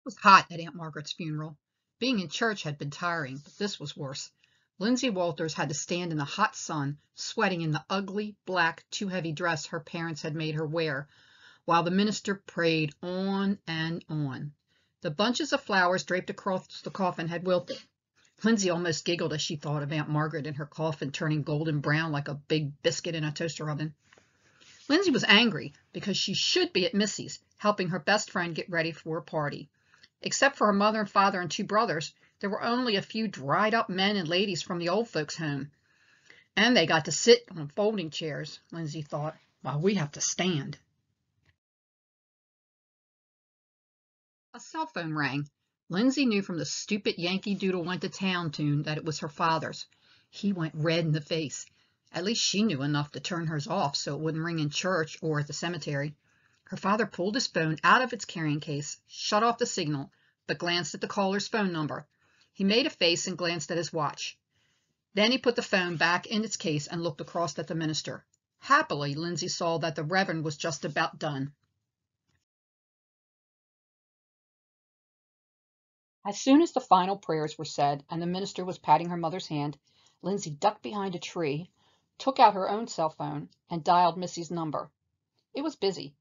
It was hot at Aunt Margaret's funeral. Being in church had been tiring, but this was worse. Lindsay Walters had to stand in the hot sun, sweating in the ugly, black, too heavy dress her parents had made her wear, while the minister prayed on and on. The bunches of flowers draped across the coffin had wilted. Lindsay almost giggled as she thought of Aunt Margaret in her coffin turning golden brown like a big biscuit in a toaster oven. Lindsay was angry because she should be at Missy's, helping her best friend get ready for a party. Except for her mother and father and two brothers, there were only a few dried-up men and ladies from the old folks' home. And they got to sit on folding chairs, Lindsay thought, while we have to stand. A cell phone rang. Lindsay knew from the stupid Yankee Doodle Went to Town tune that it was her father's. He went red in the face. At least she knew enough to turn hers off so it wouldn't ring in church or at the cemetery. Her father pulled his phone out of its carrying case, shut off the signal, but glanced at the caller's phone number. He made a face and glanced at his watch. Then he put the phone back in its case and looked across at the minister. Happily, Lindsay saw that the Reverend was just about done. As soon as the final prayers were said and the minister was patting her mother's hand, Lindsay ducked behind a tree, took out her own cell phone, and dialed Missy's number. It was busy.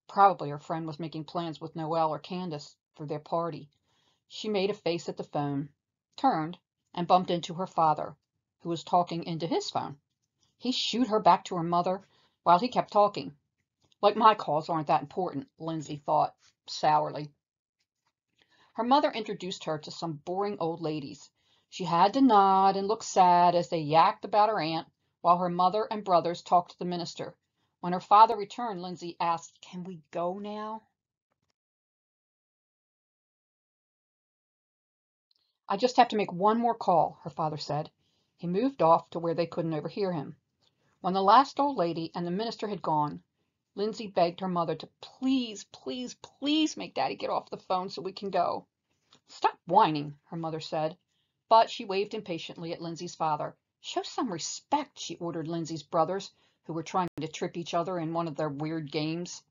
Probably her friend was making plans with Noelle or Candace for their party. She made a face at the phone, turned, and bumped into her father, who was talking into his phone. He shooed her back to her mother while he kept talking. Like my calls aren't that important, Lindsay thought sourly. Her mother introduced her to some boring old ladies. She had to nod and look sad as they yacked about her aunt, while her mother and brothers talked to the minister. When her father returned, Lindsay asked, "Can we go now?" "I just have to make one more call," her father said. He moved off to where they couldn't overhear him. When the last old lady and the minister had gone, Lindsay begged her mother to please, please, please make Daddy get off the phone so we can go. "Stop whining," her mother said, but she waved impatiently at Lindsay's father. "Show some respect," she ordered Lindsay's brothers, who were trying to trip each other in one of their weird games.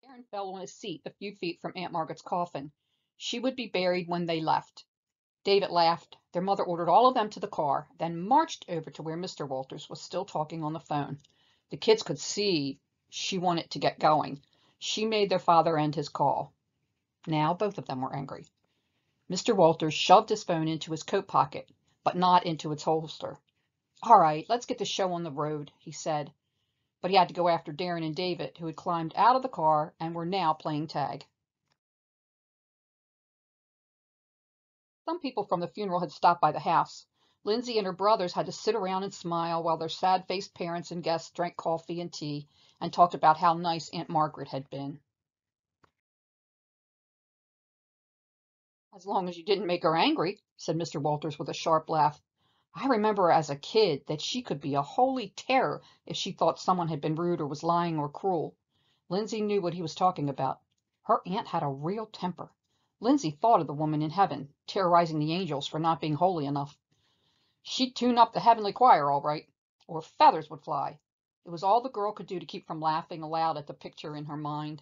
Aaron fell on his seat a few feet from Aunt Margaret's coffin. She would be buried when they left. David laughed. Their mother ordered all of them to the car, then marched over to where Mr. Walters was still talking on the phone. The kids could see she wanted to get going. She made their father end his call. Now both of them were angry. Mr. Walters shoved his phone into his coat pocket, but not into its holster. "All right, let's get the show on the road," he said. But he had to go after Darren and David, who had climbed out of the car and were now playing tag. Some people from the funeral had stopped by the house. Lindsay and her brothers had to sit around and smile while their sad-faced parents and guests drank coffee and tea and talked about how nice Aunt Margaret had been. "As long as you didn't make her angry," said Mr. Walters with a sharp laugh. "I remember as a kid that she could be a holy terror if she thought someone had been rude or was lying or cruel." Lindsay knew what he was talking about. Her aunt had a real temper. Lindsay thought of the woman in heaven, terrorizing the angels for not being holy enough. She'd tune up the heavenly choir all right, or feathers would fly. It was all the girl could do to keep from laughing aloud at the picture in her mind.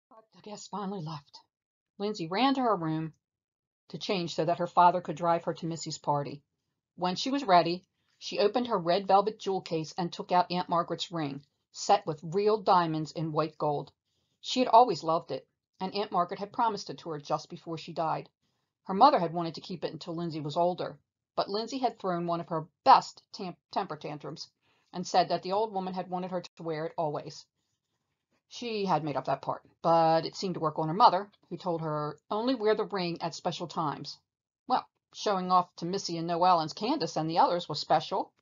But the guests finally left. Lindsay ran to her room to change so that her father could drive her to Missy's party. When she was ready, she opened her red velvet jewel case and took out Aunt Margaret's ring, set with real diamonds in white gold. She had always loved it, and Aunt Margaret had promised it to her just before she died. Her mother had wanted to keep it until Lindsay was older, but Lindsay had thrown one of her best temper tantrums and said that the old woman had wanted her to wear it always. She had made up that part, but it seemed to work on her mother, who told her only wear the ring at special times. Well, showing off to Missy and Noelle and Candace and the others was special.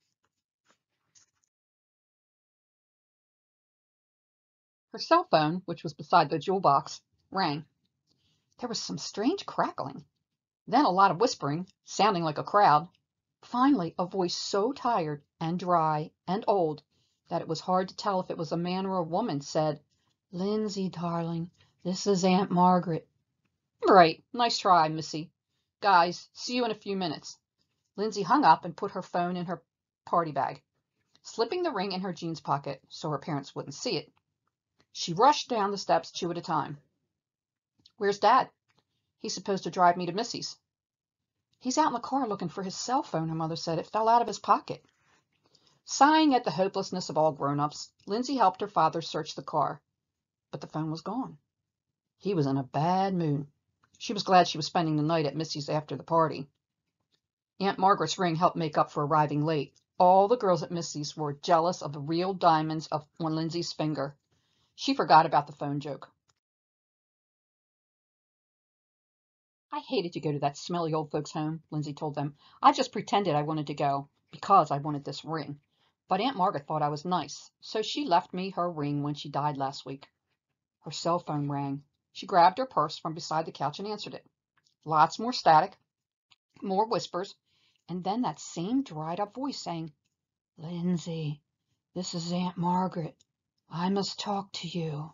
Her cell phone, which was beside the jewel box, rang. There was some strange crackling, then a lot of whispering, sounding like a crowd. Finally, a voice so tired and dry and old that it was hard to tell if it was a man or a woman said, "Lindsay, darling, this is Aunt Margaret." "Right, nice try, Missy. Guys, see you in a few minutes." Lindsay hung up and put her phone in her party bag. Slipping the ring in her jeans pocket so her parents wouldn't see it, she rushed down the steps 2 at a time. "Where's Dad? He's supposed to drive me to Missy's." "He's out in the car looking for his cell phone," her mother said. "It fell out of his pocket." Sighing at the hopelessness of all grown-ups, Lindsay helped her father search the car, but the phone was gone. He was in a bad mood. She was glad she was spending the night at Missy's after the party. Aunt Margaret's ring helped make up for arriving late. All the girls at Missy's were jealous of the real diamonds on Lindsay's finger. She forgot about the phone joke. "I hated to go to that smelly old folks' home," Lindsay told them. "I just pretended I wanted to go because I wanted this ring. But Aunt Margaret thought I was nice, so she left me her ring when she died last week." Her cell phone rang. She grabbed her purse from beside the couch and answered it. Lots more static, more whispers, and then that same dried-up voice saying, "Lindsay, this is Aunt Margaret. I must talk to you."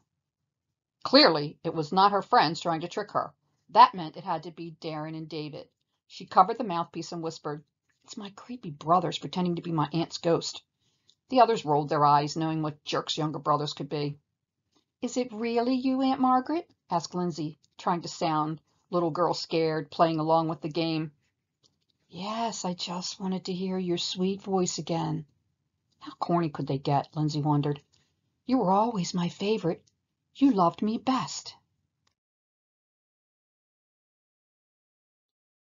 Clearly, it was not her friends trying to trick her. That meant it had to be Darren and David. She covered the mouthpiece and whispered, "It's my creepy brothers pretending to be my aunt's ghost." The others rolled their eyes, knowing what jerks younger brothers could be. "Is it really you, Aunt Margaret?" asked Lindsay, trying to sound little girl scared, playing along with the game. "Yes, I just wanted to hear your sweet voice again." How corny could they get, Lindsay wondered. "You were always my favorite. You loved me best."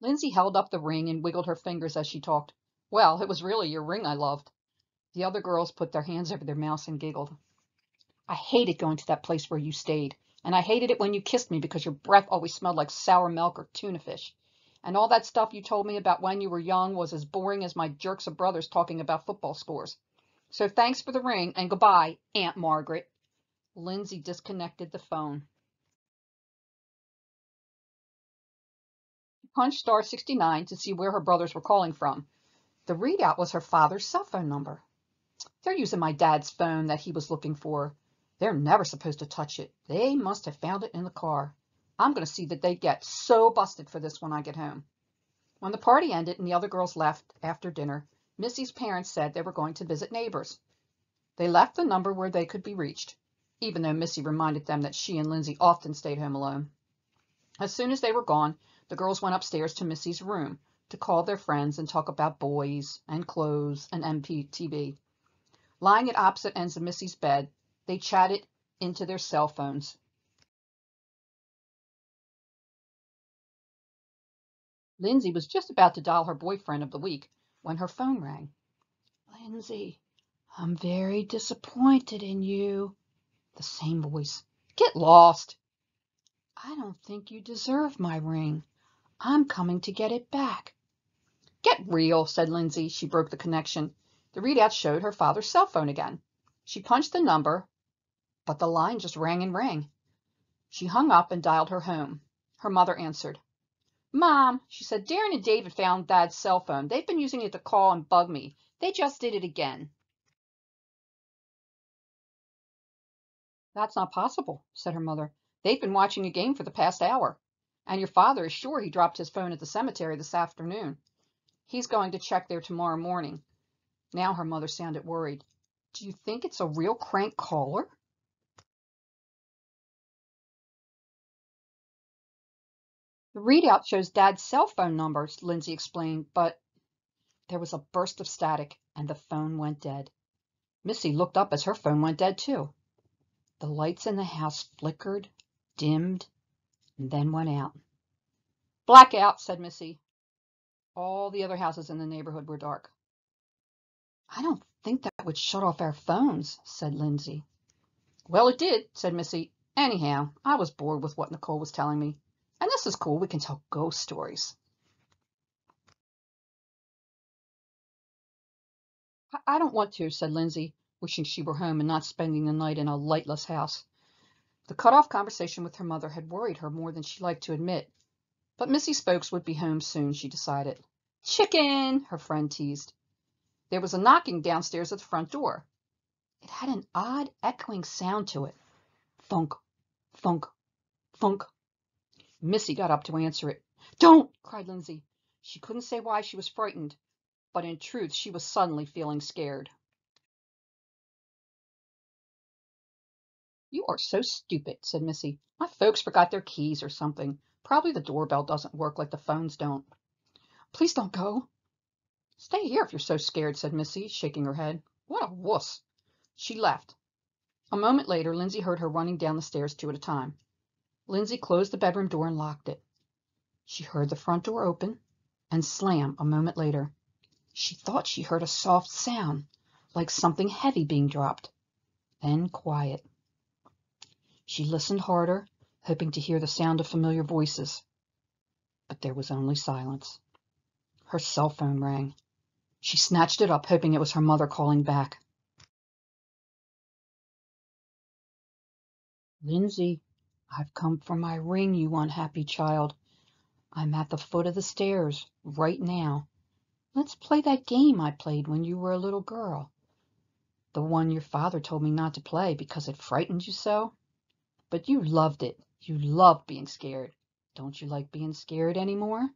Lindsay held up the ring and wiggled her fingers as she talked. "Well, it was really your ring I loved." The other girls put their hands over their mouths and giggled. "I hated going to that place where you stayed, and I hated it when you kissed me because your breath always smelled like sour milk or tuna fish. And all that stuff you told me about when you were young was as boring as my jerks of brothers talking about football scores. So thanks for the ring, and goodbye, Aunt Margaret." Lindsay disconnected the phone. She punched star 69 to see where her brothers were calling from. The readout was her father's cell phone number. "They're using my dad's phone that he was looking for. They're never supposed to touch it. They must have found it in the car. I'm going to see that they get so busted for this when I get home." When the party ended and the other girls left after dinner, Missy's parents said they were going to visit neighbors. They left the number where they could be reached, even though Missy reminded them that she and Lindsay often stayed home alone. As soon as they were gone, the girls went upstairs to Missy's room to call their friends and talk about boys and clothes and MPTV. Lying at opposite ends of Missy's bed, they chatted into their cell phones. Lindsay was just about to dial her boyfriend of the week when her phone rang. "Lindsay, I'm very disappointed in you." The same voice. "Get lost." "I don't think you deserve my ring. I'm coming to get it back." "Get real," said Lindsay. She broke the connection. The readout showed her father's cell phone again. She punched the number, but the line just rang and rang. She hung up and dialed her home. Her mother answered. "Mom," she said, "Darren and David found Dad's cell phone. They've been using it to call and bug me. They just did it again." "That's not possible," said her mother. "They've been watching a game for the past hour. And your father is sure he dropped his phone at the cemetery this afternoon. He's going to check there tomorrow morning." Now her mother sounded worried. "Do you think it's a real crank caller?" "The readout shows Dad's cell phone numbers," Lindsay explained, but there was a burst of static and the phone went dead. Missy looked up as her phone went dead too. The lights in the house flickered, dimmed, and then went out. "Blackout," said Missy. All the other houses in the neighborhood were dark. "I don't think that would shut off our phones," said Lindsay. "Well, it did," said Missy. "Anyhow, I was bored with what Nicole was telling me. And this is cool. We can tell ghost stories." "I don't want to," said Lindsay, wishing she were home and not spending the night in a lightless house. The cut-off conversation with her mother had worried her more than she liked to admit. But Missy Spokes would be home soon, she decided. "Chicken!" her friend teased. There was a knocking downstairs at the front door. It had an odd, echoing sound to it. Thunk, thunk, thunk. Missy got up to answer it. "Don't!" cried Lindsay. She couldn't say why she was frightened, but in truth she was suddenly feeling scared. You are so stupid, said Missy. My folks forgot their keys or something. Probably the doorbell doesn't work like the phones don't. Please don't go. Stay here if you're so scared, said Missy, shaking her head. What a wuss. She left. A moment later, Lindsay heard her running down the stairs 2 at a time. Lindsay closed the bedroom door and locked it. She heard the front door open and slam a moment later. She thought she heard a soft sound, like something heavy being dropped. Then quiet. She listened harder, hoping to hear the sound of familiar voices. But there was only silence. Her cell phone rang. She snatched it up, hoping it was her mother calling back. Lindsay, I've come for my ring, you unhappy child. I'm at the foot of the stairs, right now. Let's play that game I played when you were a little girl. The one your father told me not to play because it frightened you so. But you loved it. You loved being scared. Don't you like being scared anymore?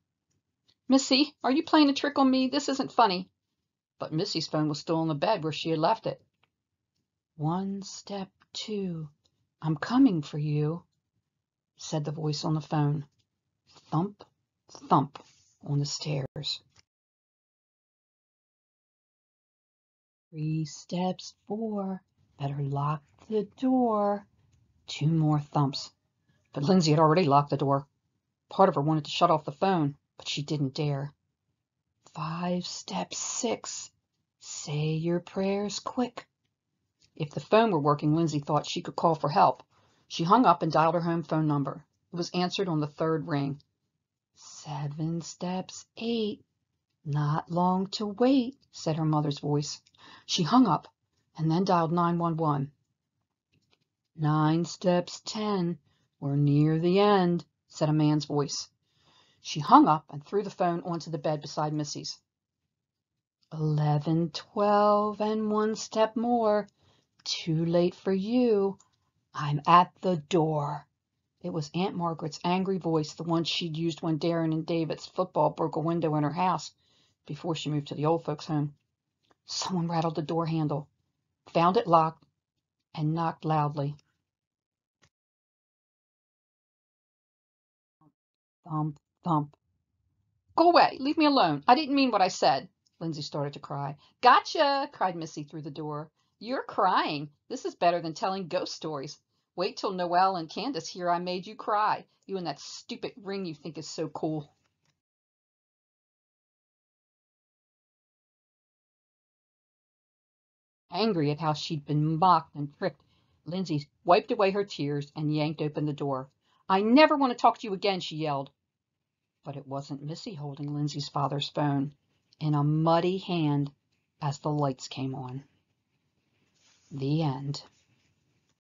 Missy, are you playing a trick on me? This isn't funny. But Missy's phone was still on the bed where she had left it. 1 step 2. I'm coming for you, said the voice on the phone. Thump, thump on the stairs. 3 steps 4. Better lock the door. 2 more thumps. But Lindsay had already locked the door. Part of her wanted to shut off the phone, but she didn't dare. 5 steps 6. Say your prayers quick. If the phone were working, Lindsay thought she could call for help. She hung up and dialed her home phone number. It was answered on the 3rd ring. 7 steps 8. Not long to wait, said her mother's voice. She hung up and then dialed 911. 9 steps 10. We're near the end, said a man's voice. She hung up and threw the phone onto the bed beside Missy's. 11, 12, and 1 step more. Too late for you. I'm at the door. It was Aunt Margaret's angry voice, the one she'd used when Darren and David's football broke a window in her house before she moved to the old folks' home. Someone rattled the door handle, found it locked, and knocked loudly. Thump, thump. Go away. Leave me alone. I didn't mean what I said. Lindsay started to cry. Gotcha, cried Missy through the door. You're crying. This is better than telling ghost stories. Wait till Noelle and Candace hear I made you cry. You and that stupid ring you think is so cool. Angry at how she'd been mocked and tricked, Lindsay wiped away her tears and yanked open the door. I never want to talk to you again, she yelled. But it wasn't Missy holding Lindsay's father's phone in a muddy hand as the lights came on. The end.